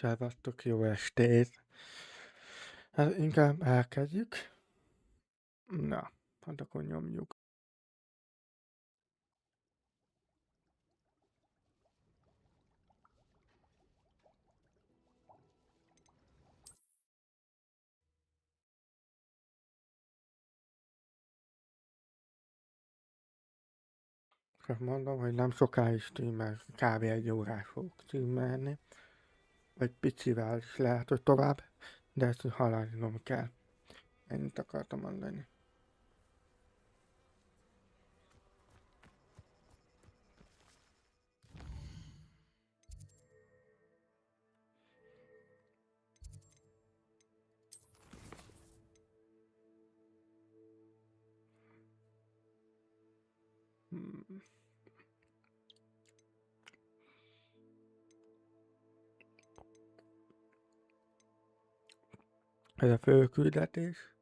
Szevasztok, jó estét! Hát inkább elkezdjük. Na, hát akkor nyomjuk. Csak mondom, hogy nem sokáig streamel, kb. 1 órát fogok streamelni. Vagy picivel is lehet, hogy tovább, de ezt haladnom kell. Ennyit akartam mondani. Hmm. Ez a fő küldetés.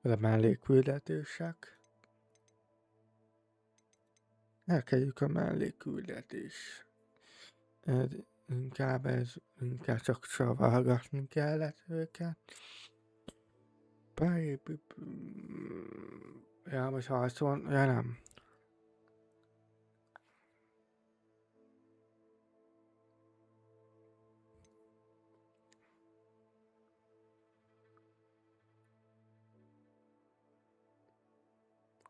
Ez a mellékküldetések. Elkezdjük a mellékküldetés. Ez inkább csak csavargatni kellett őket. Ja, most harcol, ja nem.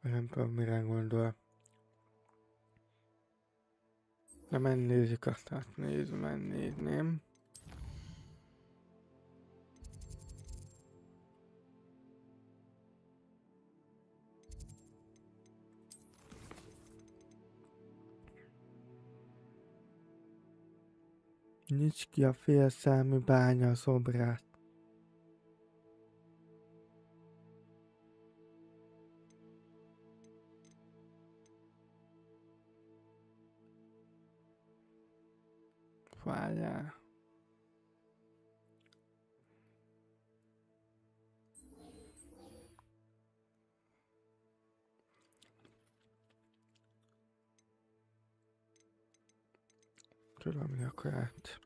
Nem tudom, mire gondol. De megnézzük azt, megnézném. Nyisd ki a félszemű bánya szobrát. Várjál. Tudom, mi akart.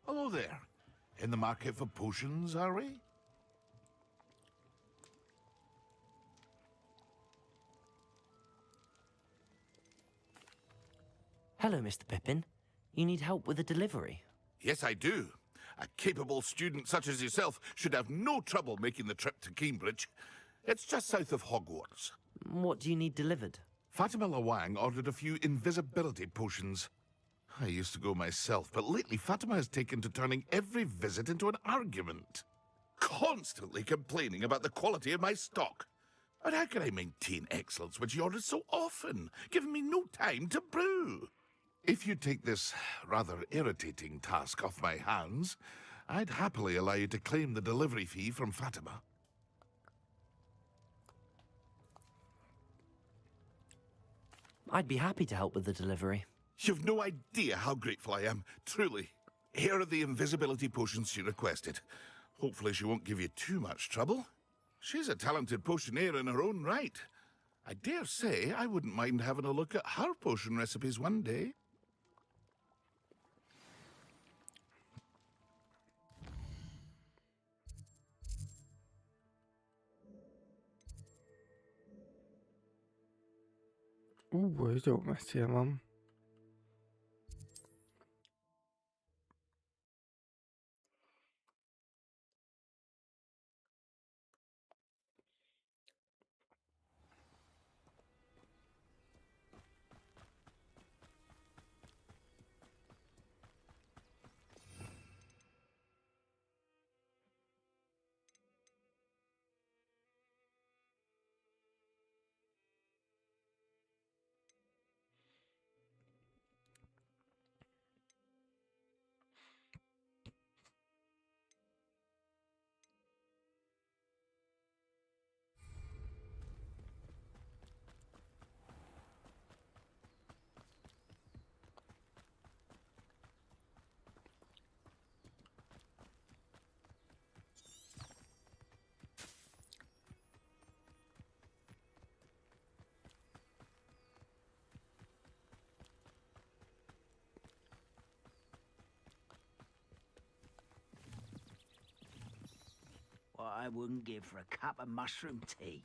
Hello there. In the market for potions, are we? Hello, Mr. Pippin. You need help with a delivery? Yes, I do. A capable student such as yourself should have no trouble making the trip to Cambridge. It's just south of Hogwarts. What do you need delivered? Fatima Lawang ordered a few invisibility potions. I used to go myself, but lately Fatima has taken to turning every visit into an argument. Constantly complaining about the quality of my stock. But how can I maintain excellence when she orders so often, giving me no time to brew? If you take this rather irritating task off my hands, I'd happily allow you to claim the delivery fee from Fatima. I'd be happy to help with the delivery. You've no idea how grateful I am, truly. Here are the invisibility potions she requested. Hopefully she won't give you too much trouble. She's a talented potioneer in her own right. I dare say I wouldn't mind having a look at her potion recipes one day. Ez jó messzire van. I wouldn't give for a cup of mushroom tea.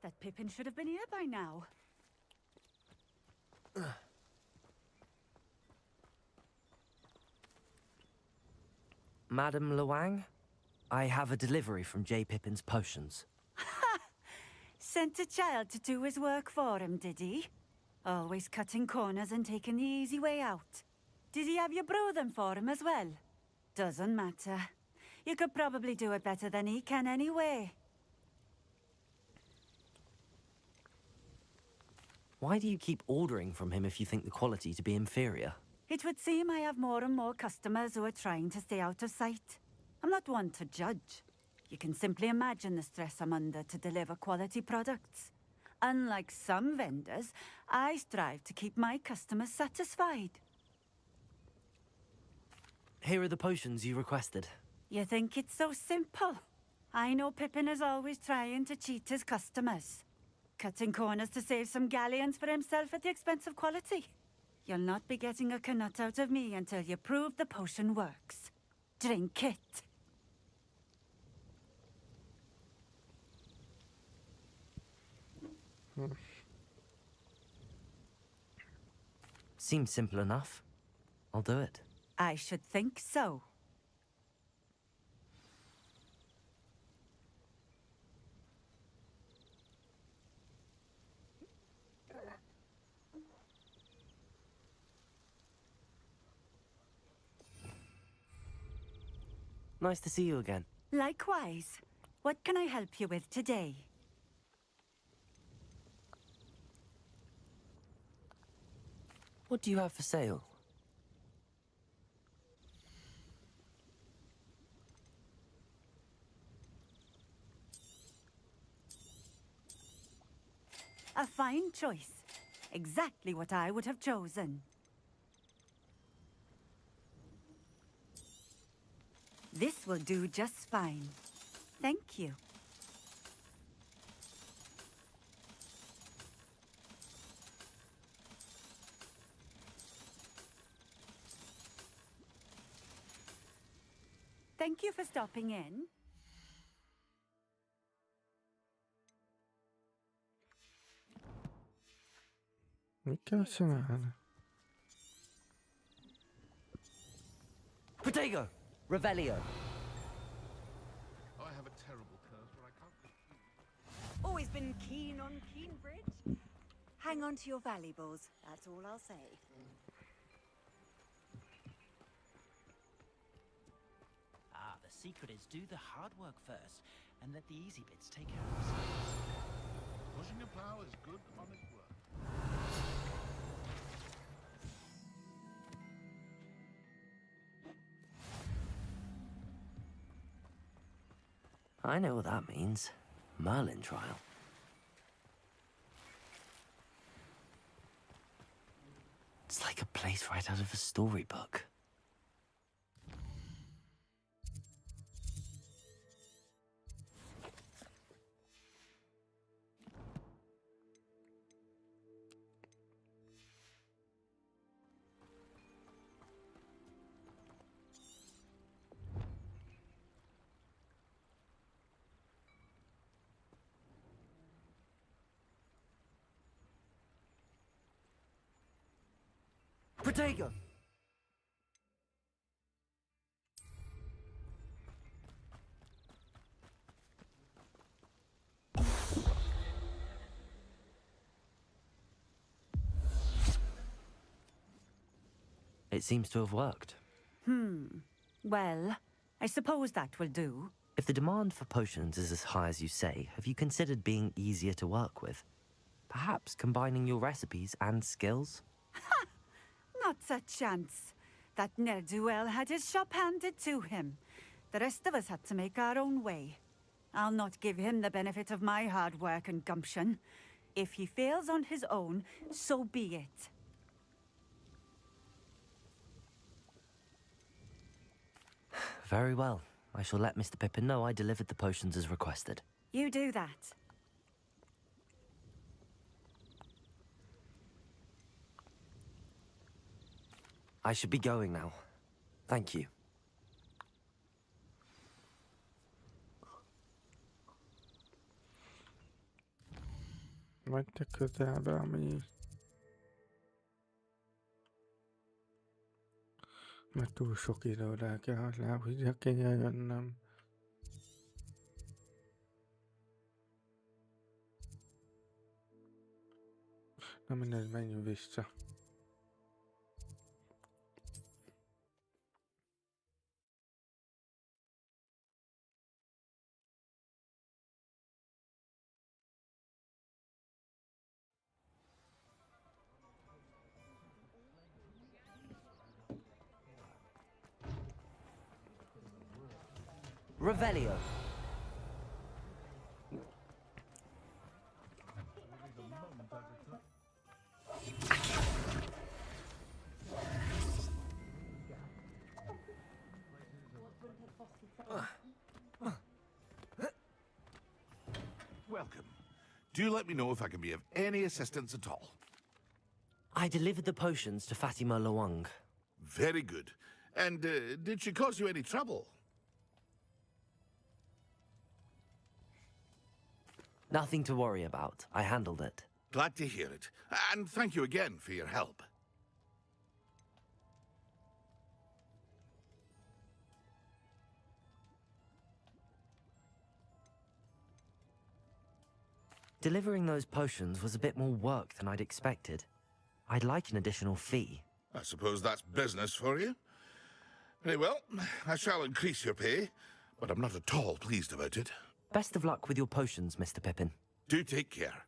That Pippin should have been here by now. Madam Luang, I have a delivery from J. Pippin's potions. Sent a child to do his work for him, did he? Always cutting corners and taking the easy way out. Did he have you brew them for him as well? Doesn't matter. You could probably do it better than he can anyway. Why do you keep ordering from him if you think the quality to be inferior? It would seem I have more and more customers who are trying to stay out of sight. I'm not one to judge. You can simply imagine the stress I'm under to deliver quality products. Unlike some vendors, I strive to keep my customers satisfied. Here are the potions you requested. You think it's so simple? I know Pippin is always trying to cheat his customers. Cutting corners to save some galleons for himself at the expense of quality. You'll not be getting a canut out of me until you prove the potion works. Drink it. Seems simple enough. I'll do it. I should think so. Nice to see you again. Likewise. What can I help you with today? What do you have for sale? A fine choice. Exactly what I would have chosen. This will do just fine. Thank you. Thank you for stopping in. Mi kell csinálni? Protego! Revelio! Oh, I have a terrible curse where I can't... Always been keen on Keenbridge. Hang on to your valuables, that's all I'll say. Ah, the secret is do the hard work first, and let the easy bits take care of themselves. Pushing a plow is good honest work. I know what that means. Merlin trial. It's like a place right out of a storybook. Protego! It seems to have worked. Well, I suppose that will do. If the demand for potions is as high as you say, have you considered being easier to work with? Perhaps combining your recipes and skills? Not a chance. That ne'er-do-well had his shop handed to him. The rest of us had to make our own way. I'll not give him the benefit of my hard work and gumption. If he fails on his own, so be it. Very well. I shall let Mr. Pippin know I delivered the potions as requested. You do that. I should be going now. Thank you. Vagy te közelbe, ami... Mert túl sok időre kell, lehet, hogy ide kéne jönnöm. Na mindegy, menjünk vissza. Revelio. Welcome. Do let me know if I can be of any assistance at all. I delivered the potions to Fatima Lawang. Very good. And did she cause you any trouble? Nothing to worry about. I handled it. Glad to hear it. And thank you again for your help. Delivering those potions was a bit more work than I'd expected. I'd like an additional fee. I suppose that's business for you. Very well, I shall increase your pay, but I'm not at all pleased about it. Best of luck with your potions, Mr. Pippin. Do take care.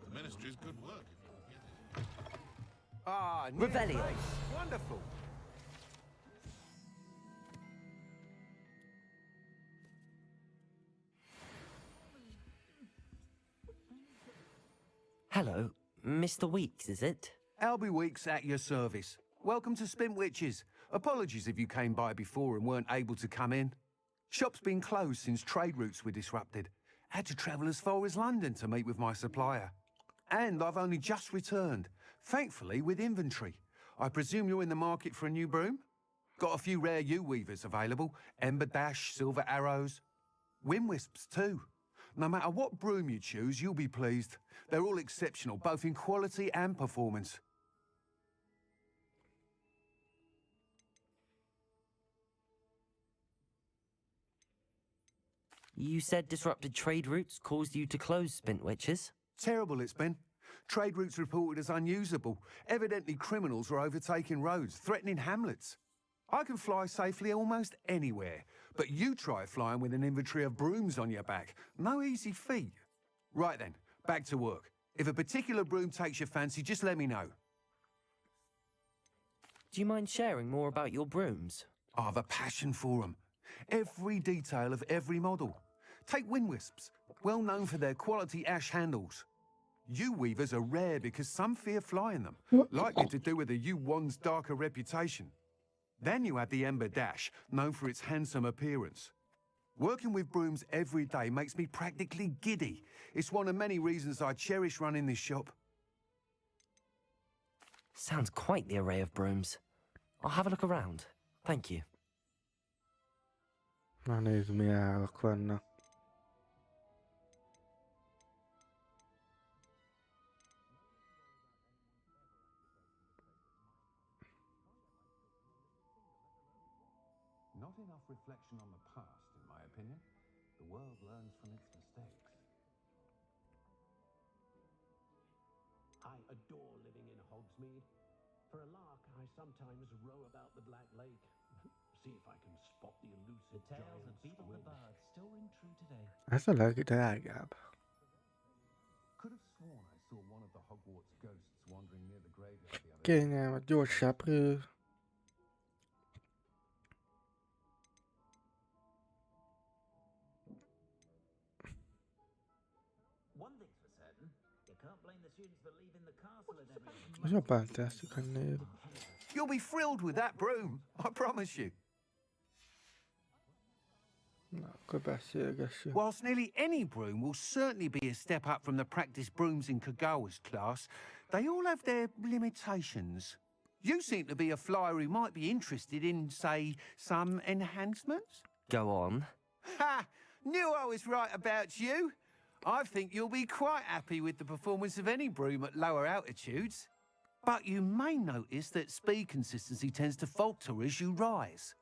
The ministry's good work. Ah, Revelio. nice. Wonderful. Hello, Mr. Weeks, is it? Albie Weeks at your service. Welcome to Spintwitches. Apologies if you came by before and weren't able to come in. Shop's been closed since trade routes were disrupted. Had to travel as far as London to meet with my supplier. And I've only just returned, thankfully with inventory. I presume you're in the market for a new broom? Got a few rare U-weavers available. Ember Dash, Silver Arrows. Wind Wisps too. No matter what broom you choose, you'll be pleased. They're all exceptional, both in quality and performance. You said disrupted trade routes caused you to close Spintwitches? Terrible it's been. Trade routes reported as unusable. Evidently criminals were overtaking roads, threatening hamlets. I can fly safely almost anywhere, but you try flying with an inventory of brooms on your back. No easy feat. Right then, back to work. If a particular broom takes your fancy, just let me know. Do you mind sharing more about your brooms? I have a passion for them. Every detail of every model. Take Wind Wisps, well known for their quality ash handles. U-weavers are rare because some fear flying them, likely to do with the U-wand's darker reputation. Then you have the Ember Dash, known for its handsome appearance. Working with brooms every day makes me practically giddy. It's one of many reasons I cherish running this shop. Sounds quite the array of brooms. I'll have a look around. Thank you. Na nézd, mi állak vannak. Not enough reflection on the past, in my opinion. The world learns from its mistakes. I adore living in Hogsmeade. For a lark, I sometimes row about the Black Lake. See if I can spot the elusive Tales of giant Beetle the squid. Bird still ring true today. Ez a legdrágább. Could have sworn I saw one of the Hogwarts ghosts wandering near the graveyard the other day. Kényelmet, gyors seprő. One thing's for certain, you can't blame the students for leaving the castle and everything. Jobban tesszük a név. You'll be thrilled with that broom, I promise you. Na, akkor beszélgessünk. Whilst nearly any broom will certainly be a step up from the practice brooms in Kagawa's class, they all have their limitations. You seem to be a flyer who might be interested in, say, some enhancements? Go on. Ha! Knew I was right about you. I think you'll be quite happy with the performance of any broom at lower altitudes. But you may notice that speed consistency tends to falter as you rise.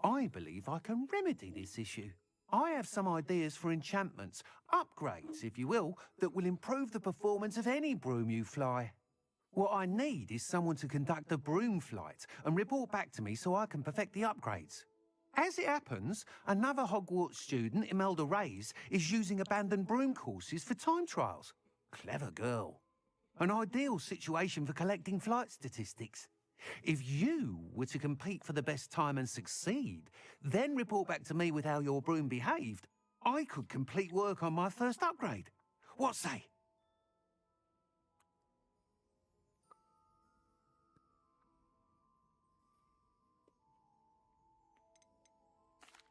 I believe I can remedy this issue. I have some ideas for enchantments, upgrades, if you will, that will improve the performance of any broom you fly. What I need is someone to conduct a broom flight and report back to me so I can perfect the upgrades. As it happens, another Hogwarts student, Imelda Reyes, is using abandoned broom courses for time trials. Clever girl. An ideal situation for collecting flight statistics. If you were to compete for the best time and succeed, then report back to me with how your broom behaved, I could complete work on my first upgrade. What say?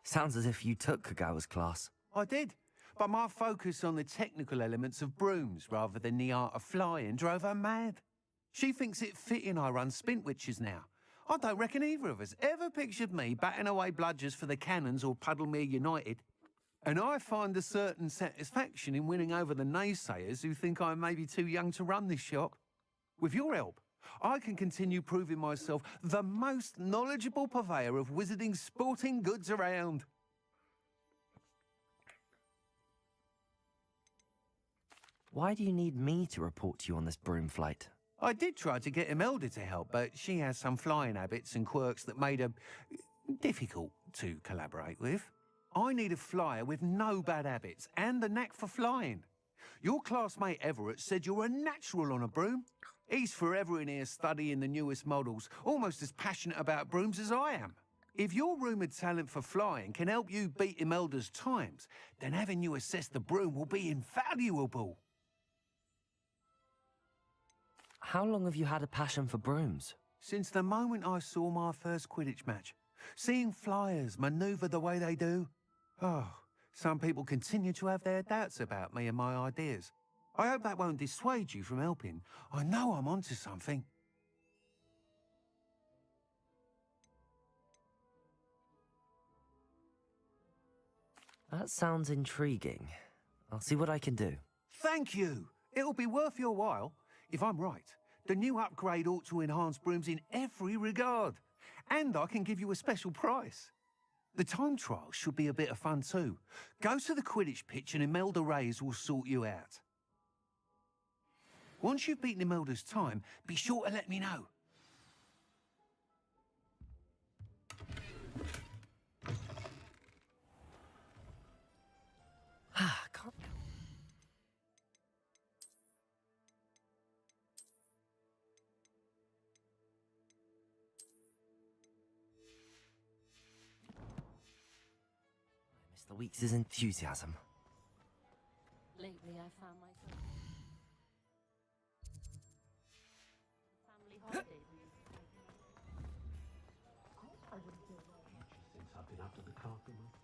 Sounds as if you took Kagawa's class. I did, but my focus on the technical elements of brooms rather than the art of flying drove her mad. She thinks it fitting I run Spintwitches now. I don't reckon either of us ever pictured me batting away bludgers for the Cannons or Puddlemere United. And I find a certain satisfaction in winning over the naysayers who think I'm maybe too young to run this shop. With your help, I can continue proving myself the most knowledgeable purveyor of wizarding sporting goods around. Why do you need me to report to you on this broom flight? I did try to get Imelda to help, but she has some flying habits and quirks that made her difficult to collaborate with. I need a flyer with no bad habits and the knack for flying. Your classmate Everett said you're a natural on a broom. He's forever in here studying the newest models, almost as passionate about brooms as I am. If your rumoured talent for flying can help you beat Imelda's times, then having you assess the broom will be invaluable. How long have you had a passion for brooms? Since the moment I saw my first Quidditch match, seeing flyers maneuver the way they do. Oh, some people continue to have their doubts about me and my ideas. I hope that won't dissuade you from helping. I know I'm onto something. That sounds intriguing. I'll see what I can do. Thank you. It'll be worth your while. If I'm right, the new upgrade ought to enhance brooms in every regard. And I can give you a special price. The time trial should be a bit of fun too. Go to the Quidditch pitch and Imelda Reyes will sort you out. Once you've beaten Imelda's time, be sure to let me know. Can't... Mr. Weeks' enthusiasm. Lately, I found myself family holidays. Since I've been after the carpet months.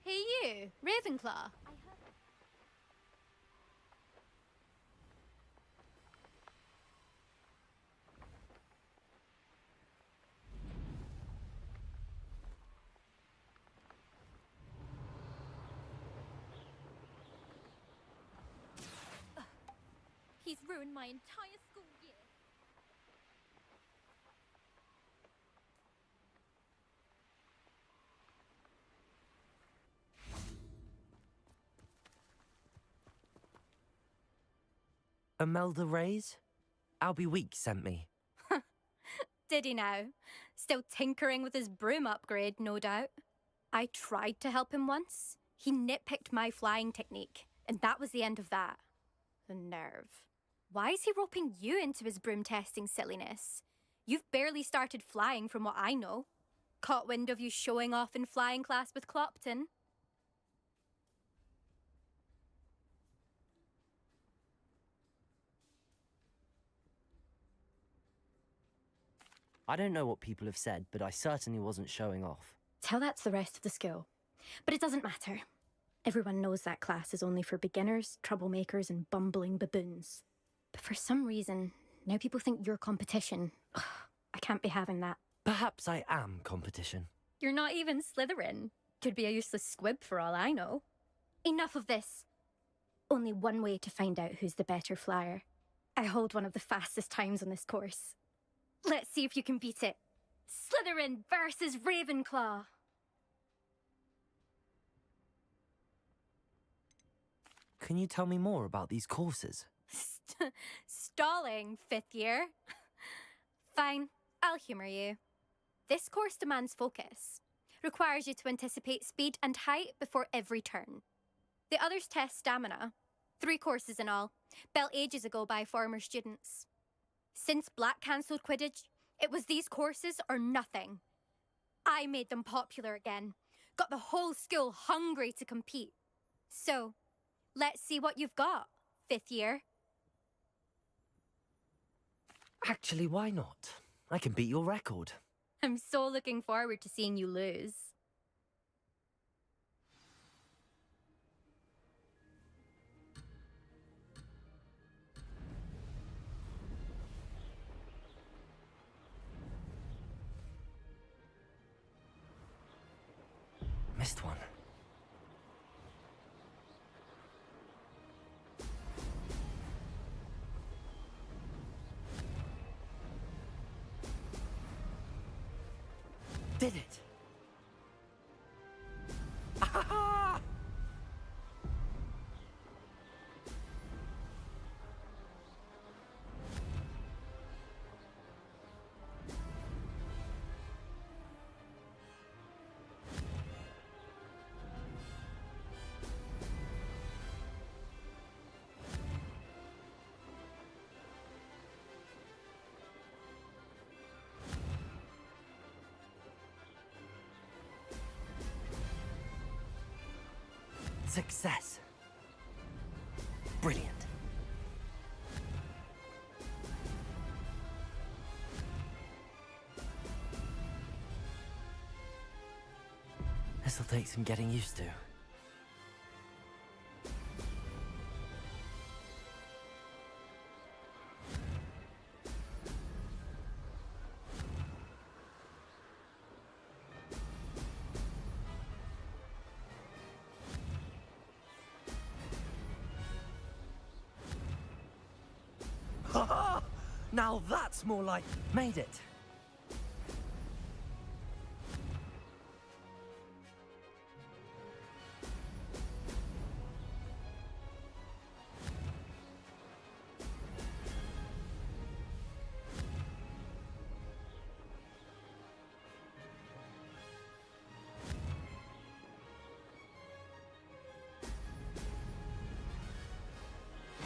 Hey you, Ravenclaw. He's ruined my entire school year. Imelda Reyes? Albie Weeks sent me. Did he now? Still tinkering with his broom upgrade, no doubt. I tried to help him once. He nitpicked my flying technique, and that was the end of that. The nerve. Why is he roping you into his broom testing silliness? You've barely started flying from what I know. Caught wind of you showing off in flying class with Clopton. I don't know what people have said, but I certainly wasn't showing off. Tell that to the rest of the school. But it doesn't matter. Everyone knows that class is only for beginners, troublemakers, and bumbling baboons. But for some reason, now people think you're competition. Ugh, I can't be having that. Perhaps I am competition. You're not even Slytherin. Could be a useless squib for all I know. Enough of this. Only one way to find out who's the better flyer. I hold one of the fastest times on this course. Let's see if you can beat it. Slytherin versus Ravenclaw. Can you tell me more about these courses? Stalling, fifth year. Fine, I'll humour you. This course demands focus. Requires you to anticipate speed and height before every turn. The others test stamina. 3 courses in all, built ages ago by former students. Since Black cancelled Quidditch, it was these courses or nothing. I made them popular again. Got the whole school hungry to compete. So, let's see what you've got, fifth year. Actually, why not? I can beat your record. I'm so looking forward to seeing you lose. Missed one. Did it! Ah! Success. Brilliant. This'll take some getting used to. Now that's more like... Made it.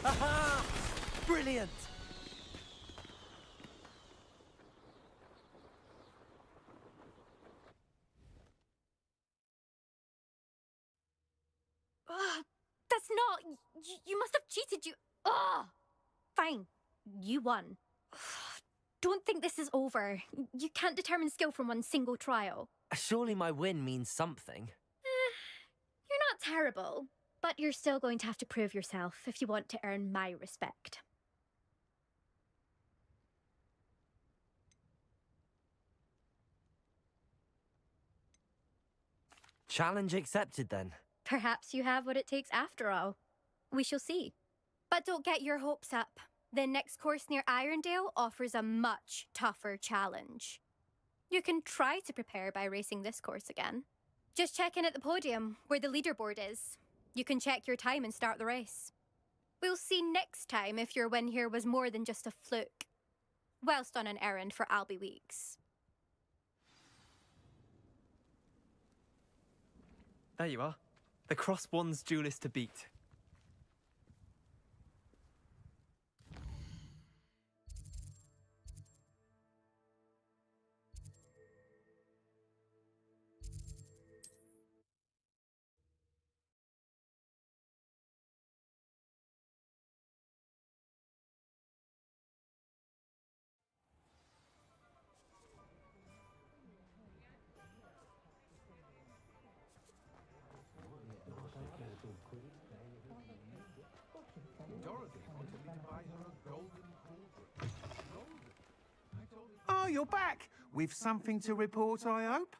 Aha! Brilliant! That's not... You must have cheated, you... Ugh! Fine. You won. Don't think this is over. You can't determine skill from one single trial. Surely my win means something. You're not terrible, but you're still going to have to prove yourself if you want to earn my respect. Challenge accepted then. Perhaps you have what it takes after all. We shall see. But don't get your hopes up. The next course near Irondale offers a much tougher challenge. You can try to prepare by racing this course again. Just check in at the podium, where the leaderboard is. You can check your time and start the race. We'll see next time if your win here was more than just a fluke. Whilst on an errand for Albie Weeks. There you are. The Cross Wands duelist to beat. Oh, you're back! With something to report, I hope?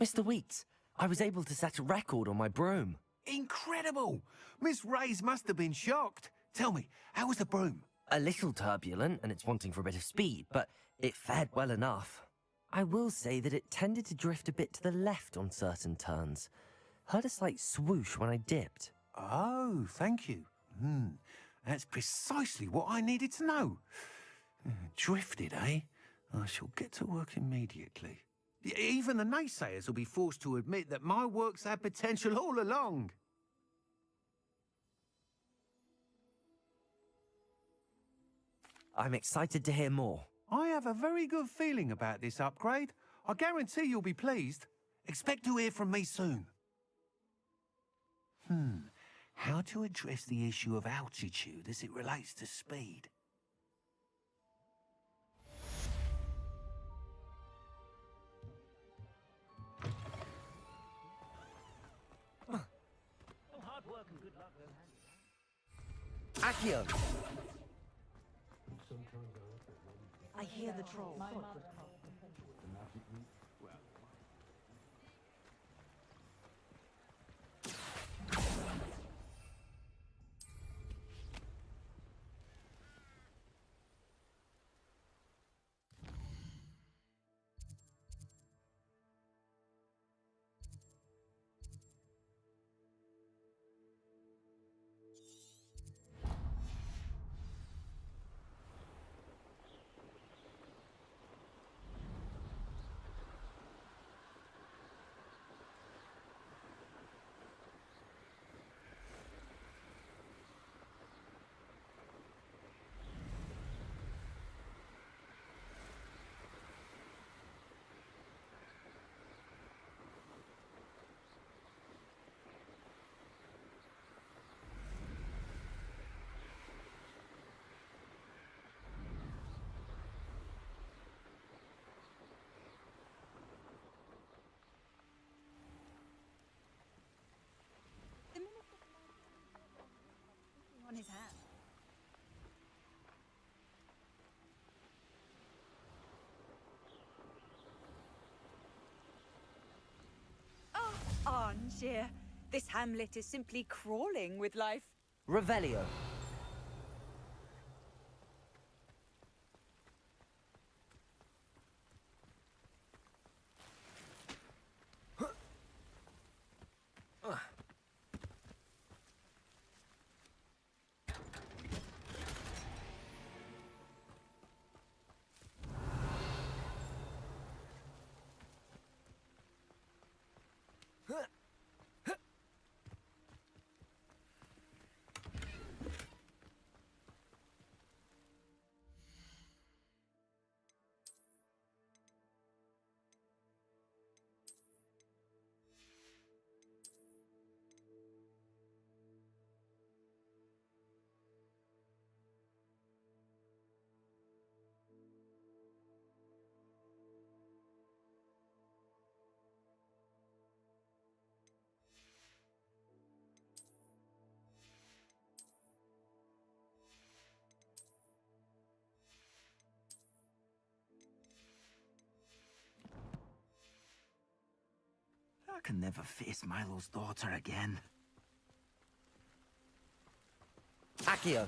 Mr. Weeks, I was able to set a record on my broom. Incredible! Miss Reyes must have been shocked. Tell me, how was the broom? A little turbulent, and it's wanting for a bit of speed, but it fared well enough. I will say that it tended to drift a bit to the left on certain turns. Heard a slight swoosh when I dipped. Oh, thank you. That's precisely what I needed to know. Drifted, eh? I shall get to work immediately. Even the naysayers will be forced to admit that my work's had potential all along. I'm excited to hear more. I have a very good feeling about this upgrade. I guarantee you'll be pleased. Expect to hear from me soon. How to address the issue of altitude as it relates to speed? Hard work and good luck. Accio! I hear the troll. On his hand. Oh, Angier. This hamlet is simply crawling with life. Revelio. I can never face Milo's daughter again. Accio.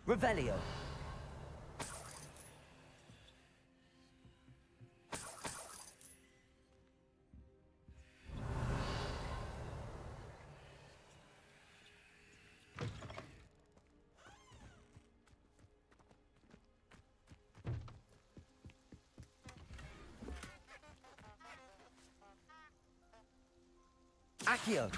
Revelio. Accio.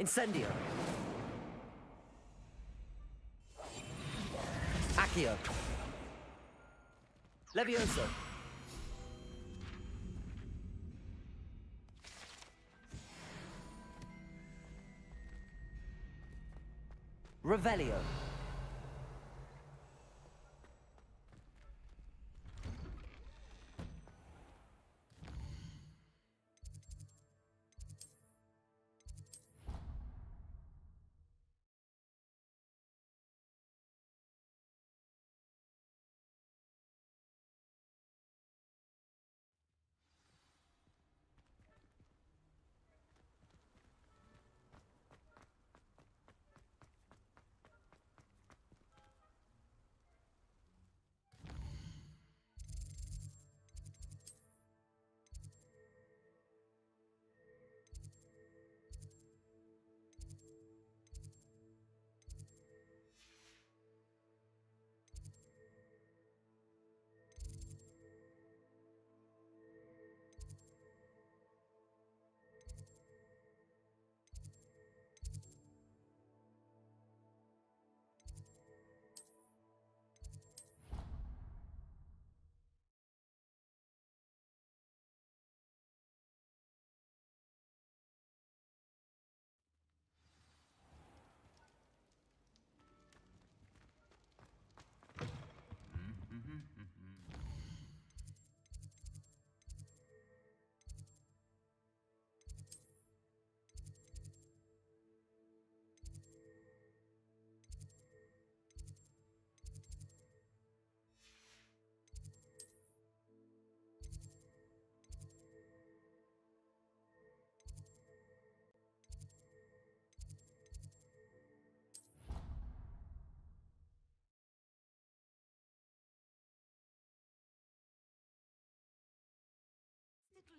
Incendio. Accio. Levioso. Revelio.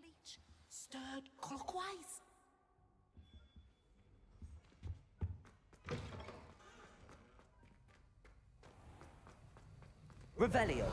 Leech stirred clockwise. Revelio.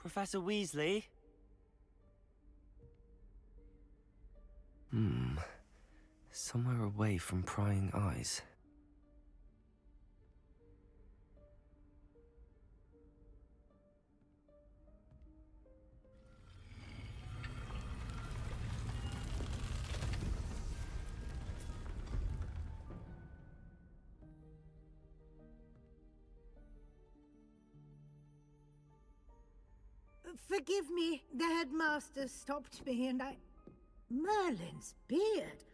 Professor Weasley? Somewhere away from prying eyes. Forgive me, the headmaster stopped me and I... Merlin's beard.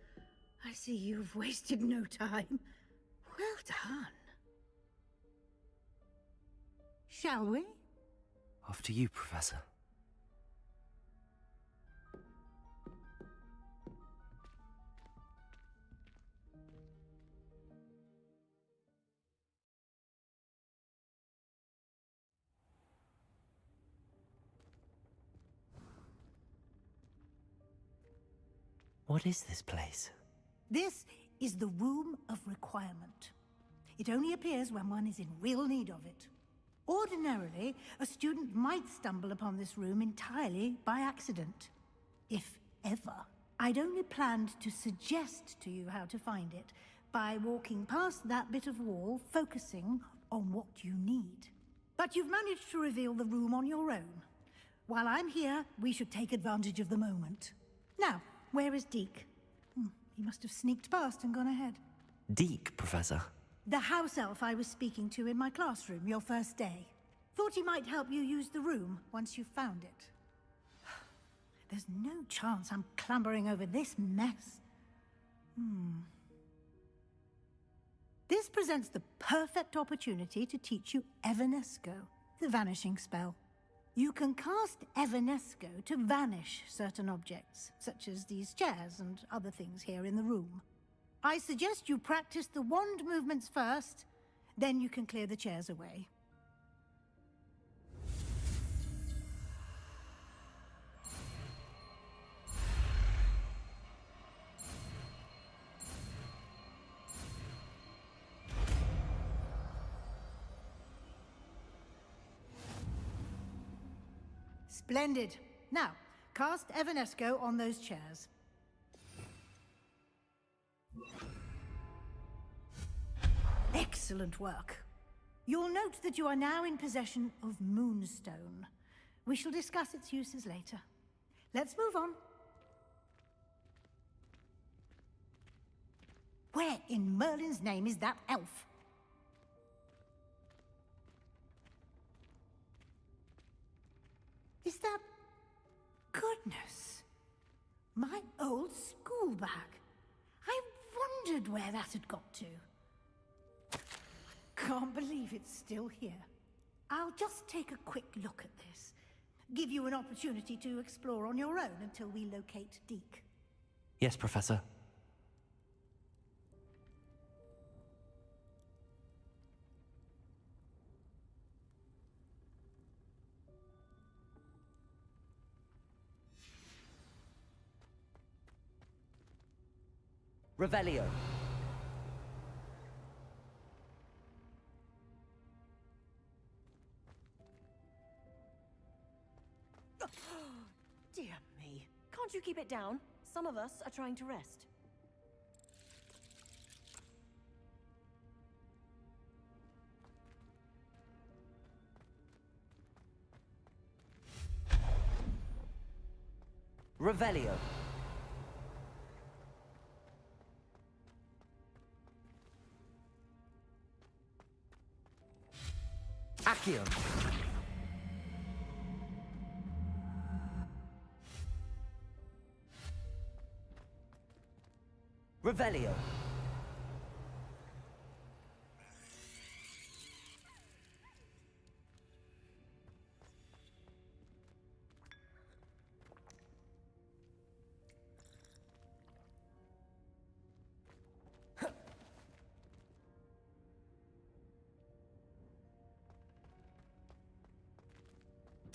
I see you've wasted no time. Well done. Shall we? Off to you, Professor. What is this place? This is the Room of Requirement. It only appears when one is in real need of it. Ordinarily, a student might stumble upon this room entirely by accident. If ever. I'd only planned to suggest to you how to find it by walking past that bit of wall, focusing on what you need. But you've managed to reveal the room on your own. While I'm here, we should take advantage of the moment. Now, where is Deke? He must have sneaked past and gone ahead. Deke, Professor. The house elf I was speaking to in my classroom your first day. Thought he might help you use the room once you found it. There's no chance I'm clambering over this mess. This presents the perfect opportunity to teach you Evanesco, the vanishing spell. You can cast Evanesco to vanish certain objects, such as these chairs and other things here in the room. I suggest you practice the wand movements first, then you can clear the chairs away. Splendid. Now, cast Evanesco on those chairs. Excellent work. You'll note that you are now in possession of Moonstone. We shall discuss its uses later. Let's move on. Where in Merlin's name is that elf? Is that... Goodness. My old school bag. I wondered where that had got to. Can't believe it's still here. I'll just take a quick look at this. Give you an opportunity to explore on your own until we locate Deke. Yes, Professor. Revelio. Dear me. Can't you keep it down? Some of us are trying to rest. Revelio. Accio. Revelio.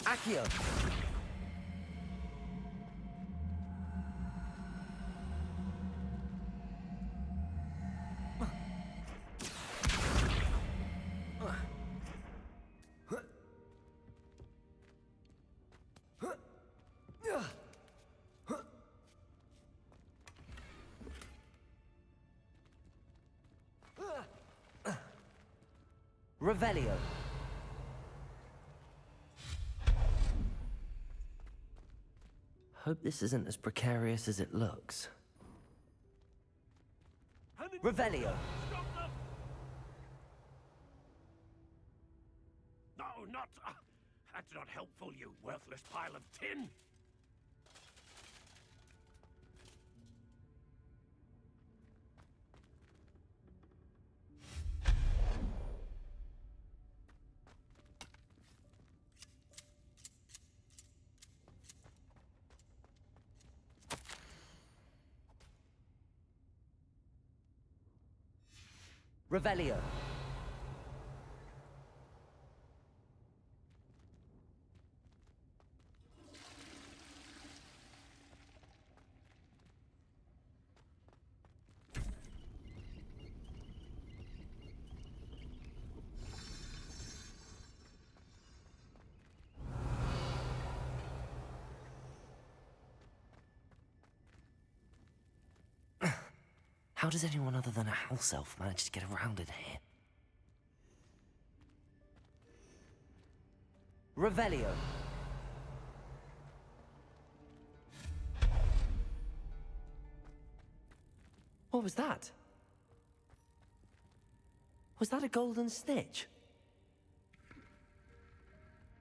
Accio. Revelio. Hope this isn't as precarious as it looks. Revelio. No, not... that's not helpful, you worthless pile of tin! Revelio. How does anyone other than a house elf manage to get around in here? Revelio. What was that? Was that a golden snitch?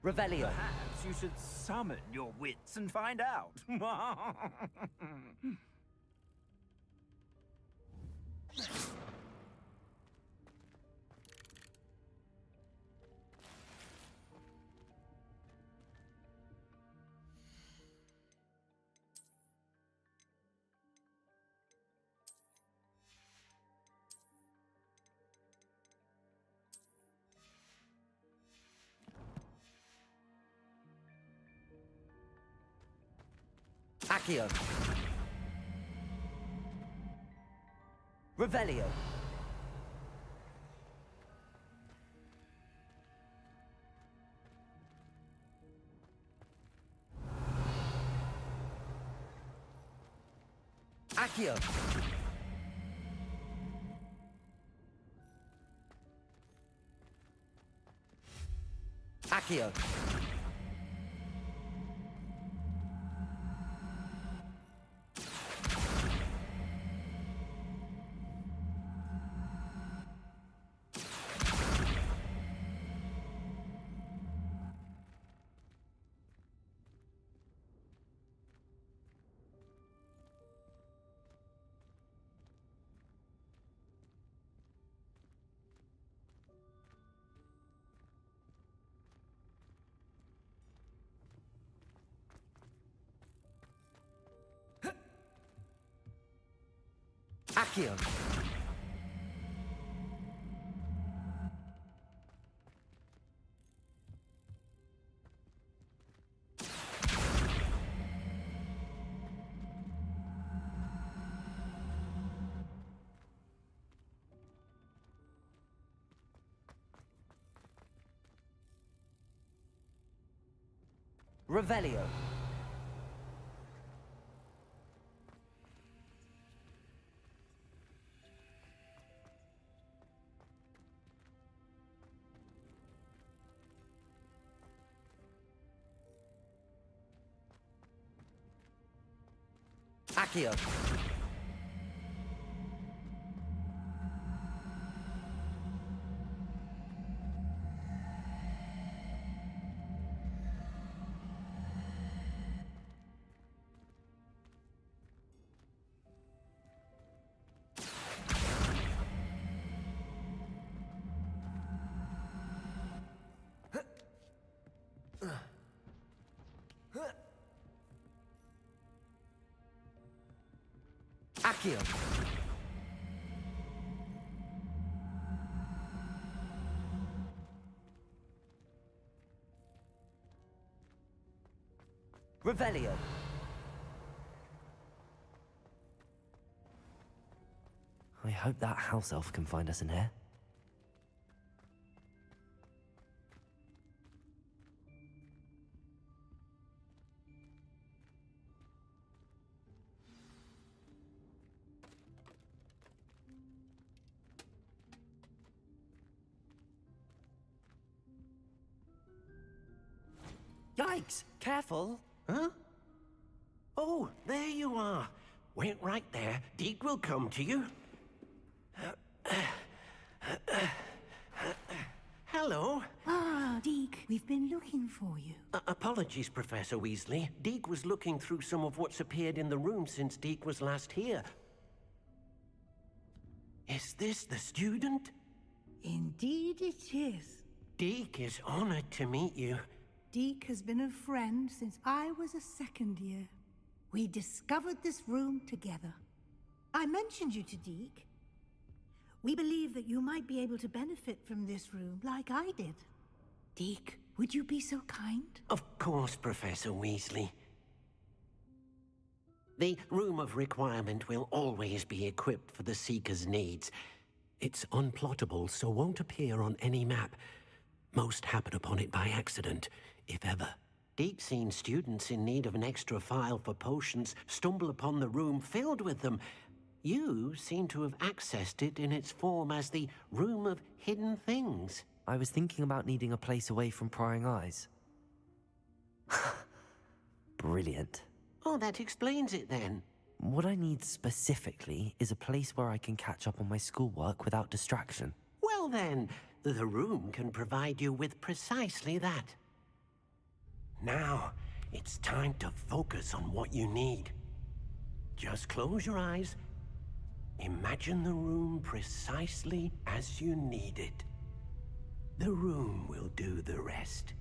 Revelio. Perhaps you should summon your wits and find out. Accio. Revelio. Accio. Accio. Accio. Revelio. Accio. Accio. Revelio. I hope that house elf can find us in here. Yikes! Careful! Huh? Oh, there you are. Wait right there. Deke will come to you. Hello. Ah, Deke, we've been looking for you. Apologies, Professor Weasley. Deke was looking through some of what's appeared in the room since Deke was last here. Is this the student? Indeed it is. Deke is honored to meet you. Deke has been a friend since I was a second year. We discovered this room together. I mentioned you to Deke. We believe that you might be able to benefit from this room like I did. Deke, would you be so kind? Of course, Professor Weasley. The Room of Requirement will always be equipped for the Seeker's needs. It's unplottable, so won't appear on any map. Most happen upon it by accident, if ever. Deke's seen students in need of an extra file for potions stumble upon the room filled with them. You seem to have accessed it in its form as the Room of Hidden Things. I was thinking about needing a place away from prying eyes. Brilliant. Oh, that explains it then. What I need specifically is a place where I can catch up on my schoolwork without distraction. Well then, the room can provide you with precisely that. Now, it's time to focus on what you need. Just close your eyes. Imagine the room precisely as you need it. The room will do the rest.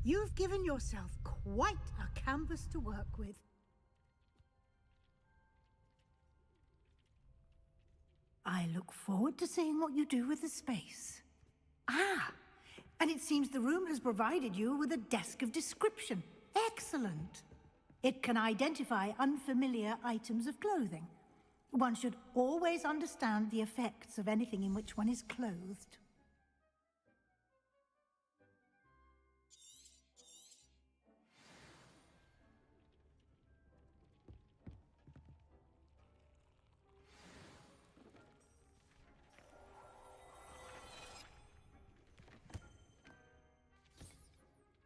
You've given yourself quite a canvas to work with. I look forward to seeing what you do with the space. Ah, and it seems the room has provided you with a desk of description. Excellent. It can identify unfamiliar items of clothing. One should always understand the effects of anything in which one is clothed.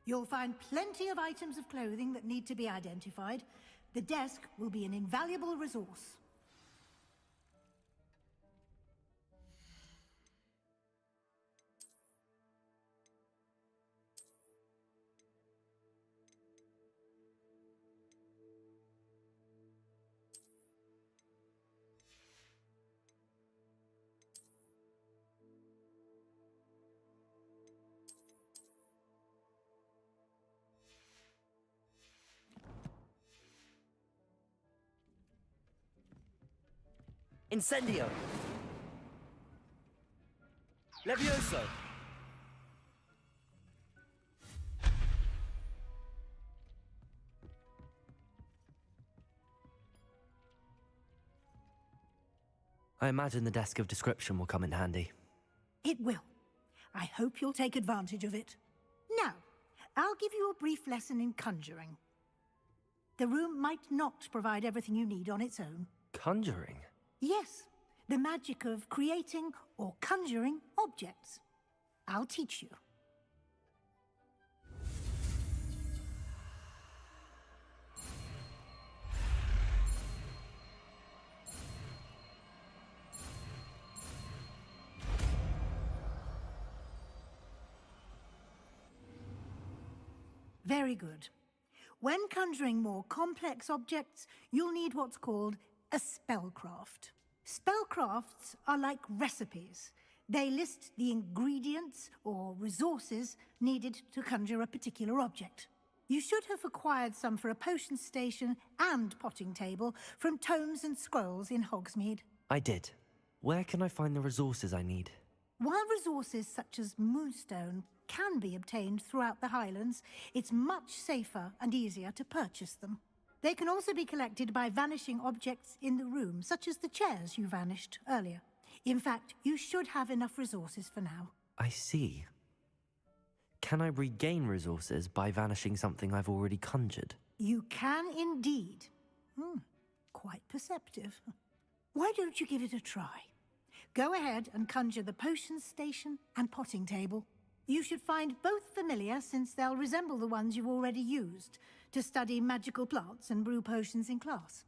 You'll find plenty of items of clothing that need to be identified. The desk will be an invaluable resource. Incendio! Levioso! I imagine the desk of description will come in handy. It will. I hope you'll take advantage of it. Now, I'll give you a brief lesson in conjuring. The room might not provide everything you need on its own. Conjuring? Yes, the magic of creating or conjuring objects. I'll teach you. Very good. When conjuring more complex objects, you'll need what's called a spellcraft. Spellcrafts are like recipes. They list the ingredients or resources needed to conjure a particular object. You should have acquired some for a potion station and potting table from Tomes and Scrolls in Hogsmeade. I did. Where can I find the resources I need? While resources such as Moonstone can be obtained throughout the Highlands, it's much safer and easier to purchase them. They can also be collected by vanishing objects in the room, such as the chairs you vanished earlier. In fact, you should have enough resources for now. I see. Can I regain resources by vanishing something I've already conjured? You can indeed. Quite perceptive. Why don't you give it a try? Go ahead and conjure the potion station and potting table. You should find both familiar, since they'll resemble the ones you've already used to study magical plants and brew potions in class.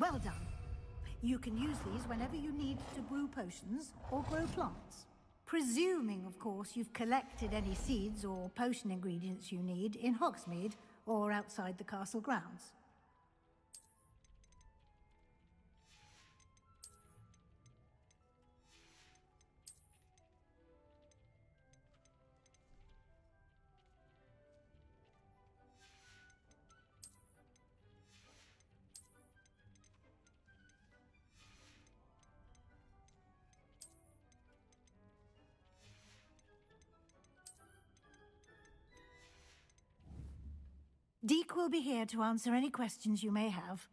Well done. You can use these whenever you need to brew potions or grow plants. Presuming, of course, you've collected any seeds or potion ingredients you need in Hogsmeade or outside the castle grounds. Deke will be here to answer any questions you may have.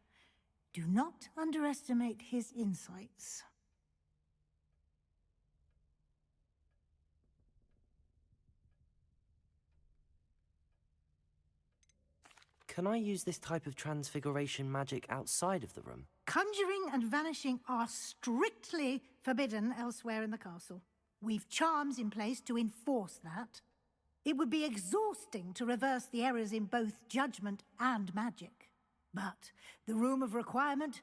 Do not underestimate his insights. Can I use this type of transfiguration magic outside of the room? Conjuring and vanishing are strictly forbidden elsewhere in the castle. We've charms in place to enforce that. It would be exhausting to reverse the errors in both judgment and magic. But the Room of Requirement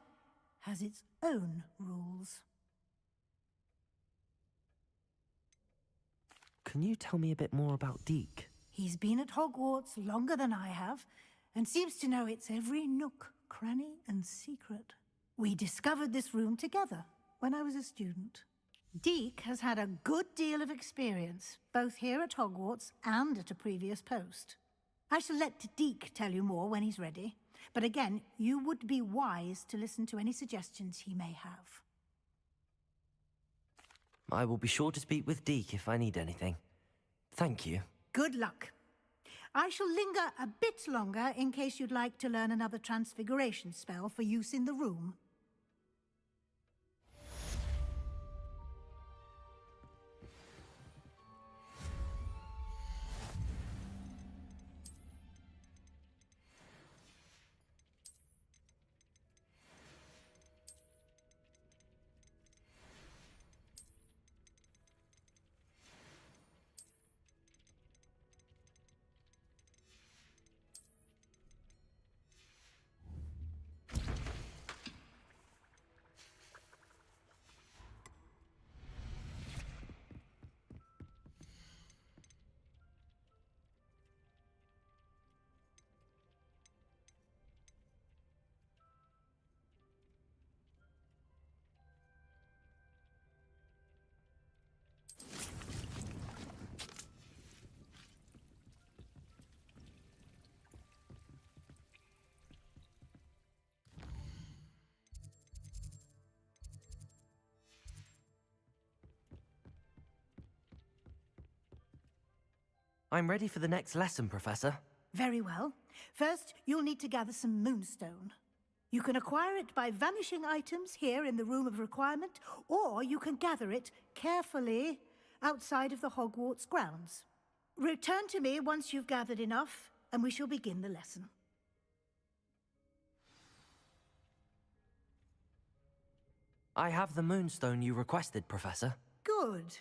has its own rules. Can you tell me a bit more about Deke? He's been at Hogwarts longer than I have, and seems to know its every nook, cranny, and secret. We discovered this room together when I was a student. Deke has had a good deal of experience, both here at Hogwarts and at a previous post. I shall let Deke tell you more when he's ready, but again, you would be wise to listen to any suggestions he may have. I will be sure to speak with Deke if I need anything. Thank you. Good luck. I shall linger a bit longer in case you'd like to learn another transfiguration spell for use in the room. I'm ready for the next lesson, Professor. Very well. First, you'll need to gather some moonstone. You can acquire it by vanishing items here in the Room of Requirement, or you can gather it carefully outside of the Hogwarts grounds. Return to me once you've gathered enough, and we shall begin the lesson. I have the moonstone you requested, Professor. Good.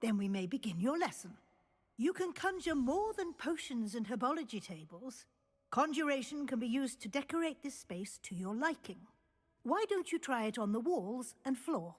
Then we may begin your lesson. You can conjure more than potions and herbology tables. Conjuration can be used to decorate this space to your liking. Why don't you try it on the walls and floor?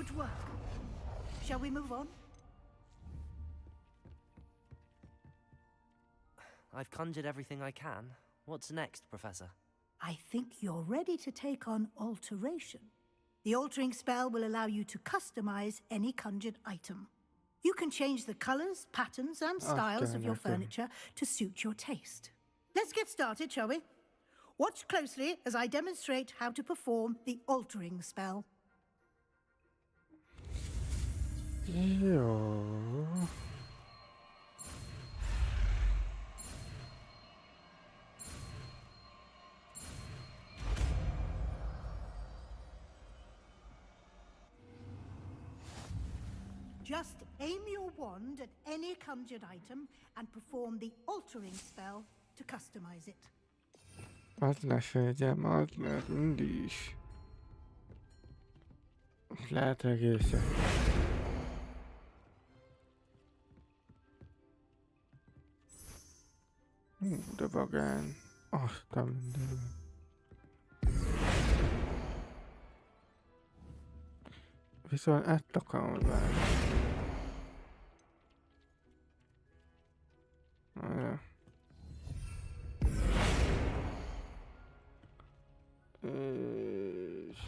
Good work. Shall we move on? I've conjured everything I can. What's next, Professor? I think you're ready to take on alteration. The altering spell will allow you to customize any conjured item. You can change the colors, patterns, and styles of your furniture to suit your taste. Let's get started, shall we? Watch closely as I demonstrate how to perform the altering spell. Jó. Just aim your wand at any conjured item and perform the altering spell to customize it. Az lesz, hölgyem, az lesz mindig is. Lehet egészen. De vagán. Azt a mindenben. Viszont ezt akarom várni. Ja. És...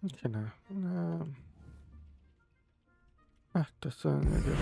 Micsoda? Nem. Ezt a szörnyeget.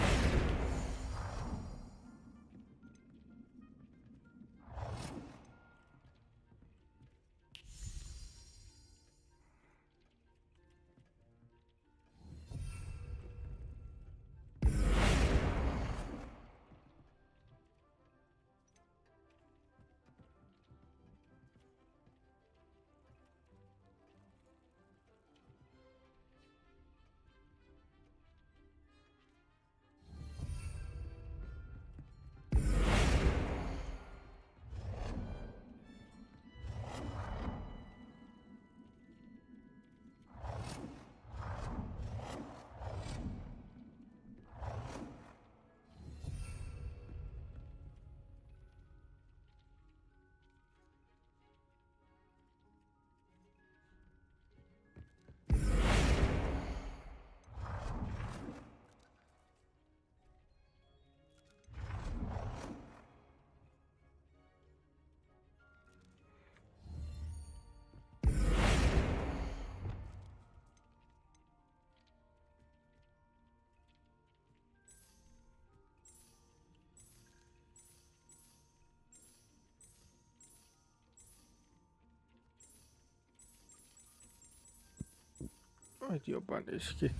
Vagy jobban néz ki.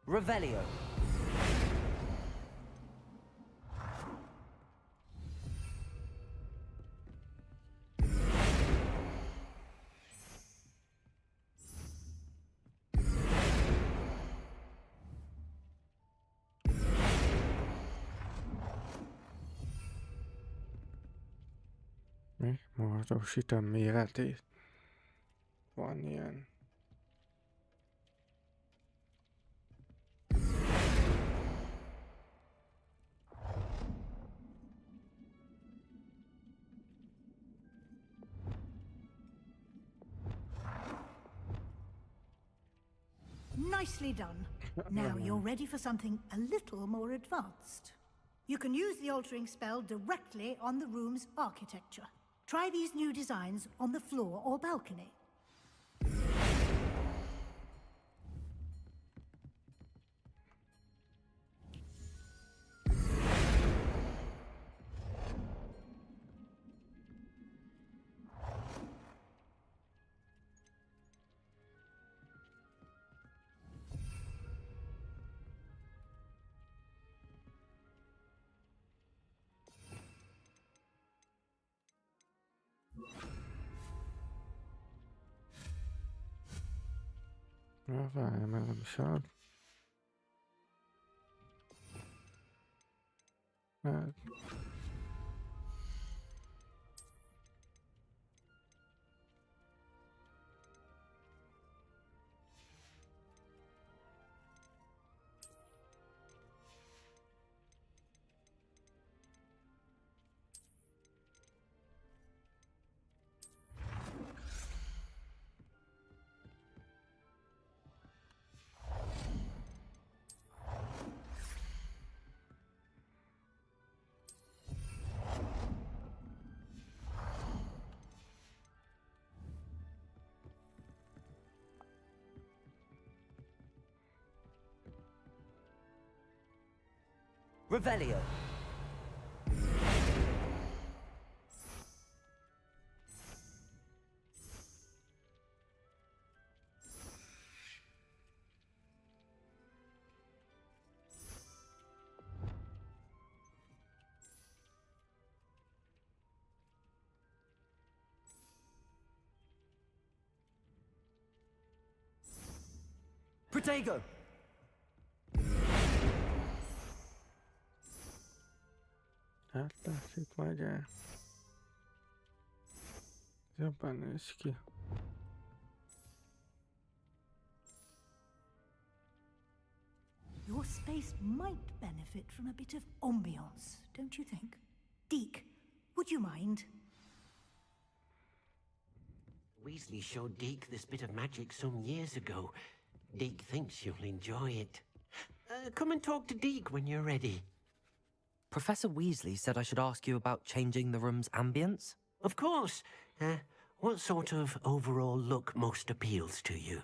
Revelio. Mi? Módosítom méretét. Van ilyen. Nicely done. Now you're ready for something a little more advanced. You can use the altering spell directly on the room's architecture. Try these new designs on the floor or balcony. Várjál, mert nem is ad. Hát. Revelio. Protego. Hát látszik majd el. Jobban néz ki. Your space might benefit from a bit of ambiance, don't you think? Deke, would you mind? Weasley showed Deke this bit of magic some years ago. Deke thinks you'll enjoy it. Come and talk to Deke when you're ready. Professor Weasley said I should ask you about changing the room's ambience? Of course. What sort of overall look most appeals to you?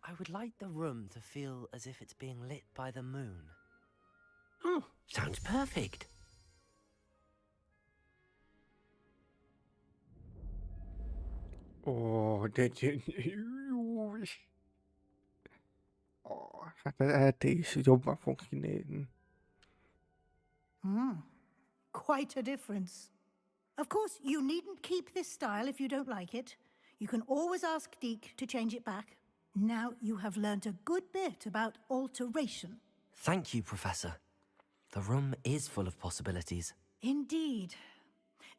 I would like the room to feel as if it's being lit by the moon. Oh, sounds perfect. Ó, de jó is. Ó, hát az LT is jobban fog kinézni. Quite a difference. Of course, you needn't keep this style if you don't like it. You can always ask Deke to change it back. Now you have learnt a good bit about alteration. Thank you, Professor. The room is full of possibilities. Indeed.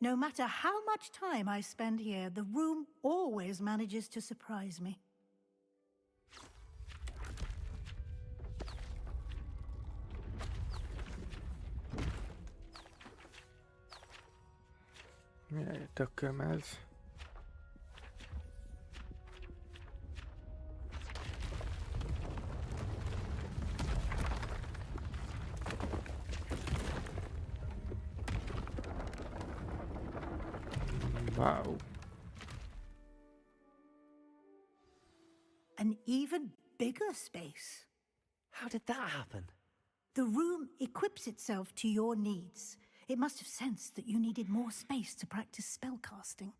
No matter how much time I spend here, the room always manages to surprise me. Milyen tököm ez? an even bigger space. How did that happen? The room equips itself to your needs. It must have sensed that you needed more space to practice spellcasting.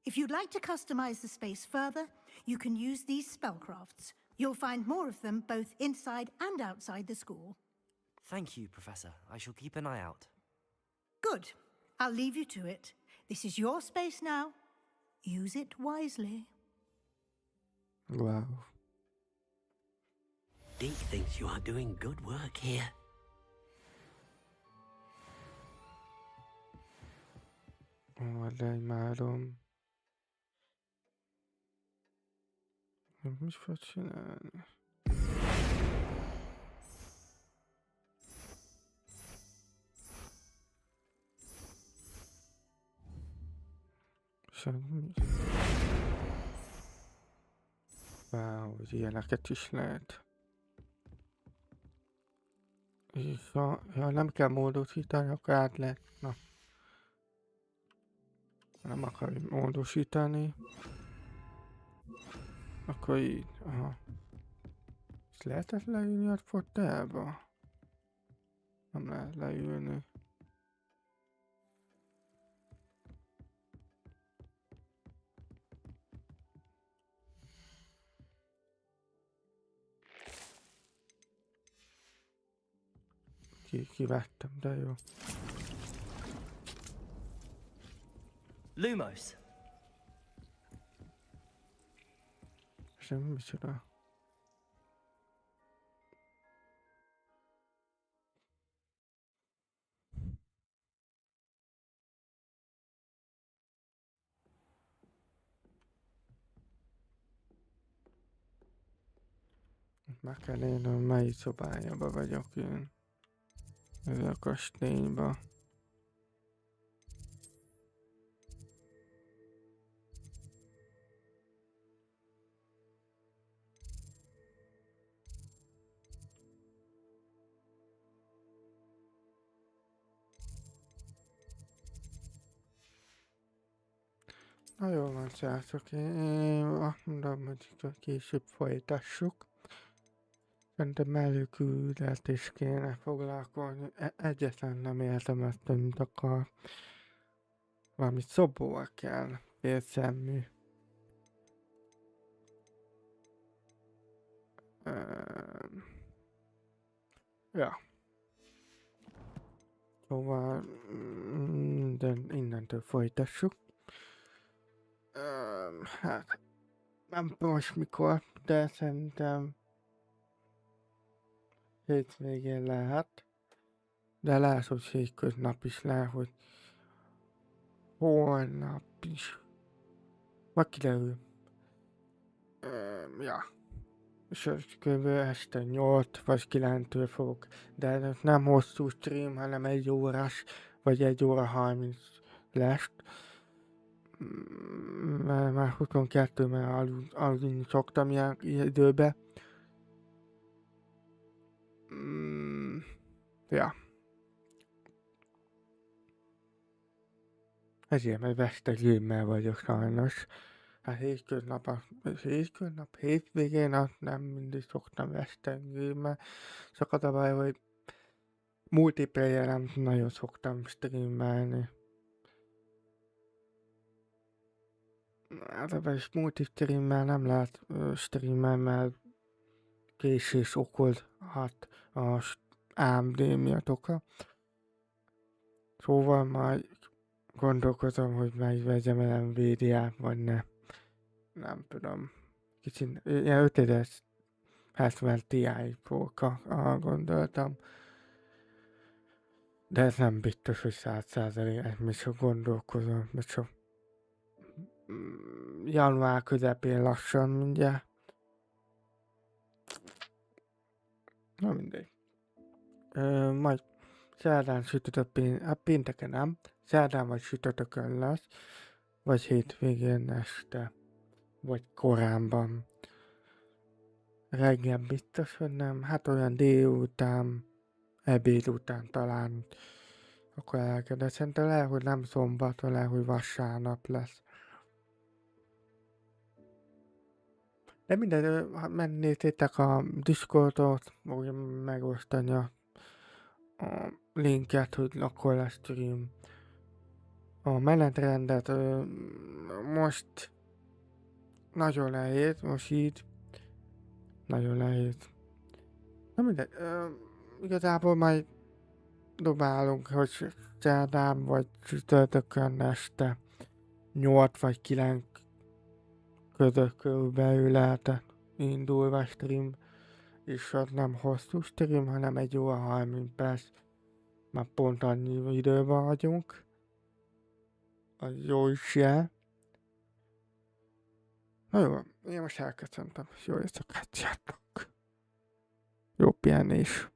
If you'd like to customize the space further, you can use these spellcrafts. You'll find more of them both inside and outside the school. Thank you, Professor. I shall keep an eye out. Good. I'll leave you to it. This is your space now. Use it wisely. Wow. Deke thinks you are doing good work here. De imádom. Mit fog csinálni? Semmi. Wow, hogy ilyeneket is lehet. És ha nem kell módosítani, akkor át lehet. Na. Nem akarjuk módosítani. Akkor így. Aha. És lehetett leülni a fotelba? Nem lehet leülni. Kivettem, de jó. Lumos. Semmi micsoda. Meg kell néznem, melyik szobájában vagyok én. Ez a kastélyba. Na jól van, srácok, én azt mondom, hogy később folytassuk. Szerintem előküldetés kéne foglalkozni. Egyetlen nem értem ezt, mint akar. Valami szobor kell, félszemmű. Ja. Szóval de innentől folytassuk. Hát nem most mikor, de szerintem hétvégén lehet. De lehet, hogy hétköznap is lehet, hogy holnap is. Majd kiderül. Ja. És kb. Este 8 vagy 9-től fogok. De ez nem hosszú stream, hanem 1 órás, vagy 1 óra 30 lesz. Mert már 22, mert aludni szoktam ilyen időbe. Ja. Ezért, mert vestegémmel vagyok sajnos. Hát hétköznap, hétvégén nem mindig szoktam vestegémmel. Csak az a baj, hogy multiplayer nem nagyon szoktam streamelni. Hát a baj, multistreammel nem lehet streamelni, mert késés okozhat az AMD miatt oka. Szóval majd gondolkozom, hogy megvegyem el Nvidia-t, vagy ne. Nem tudom. Kicsit ilyen 5070 Ti-ból gondoltam. De ez nem biztos, hogy 100%, mi csak gondolkozom, mert csak január közepén lassan mindjárt. Na mindegy. Majd szerdán sütörtök pénteken nem. Szerdán vagy sütörtökön lesz. Vagy hétvégén este. Vagy korábban. Reggel biztos, hogy nem. Hát olyan délután, ebéd után talán. Akkor elkezdett. Szerintem lehet, hogy nem szombat, lehet, hogy vasárnap lesz. De mindegy, ha megnézzétek a Discordot, fogom megosztani a linket, hogy akkor lesz stream. A menetrendet most nagyon nehéz, most így nagyon nehéz. Na mindegy, igazából majd dobálunk, hogy szerdán vagy csütörtökön este 8 vagy 9 között körülbelül lehetett indulva stream, és az nem hosszú stream, hanem 1 óra 30 perc. Már pont annyi időben vagyunk. Az jó is jel. Na jó, én most elköszöntem, és jó éjszakát, sziasztok! Jó pihenés!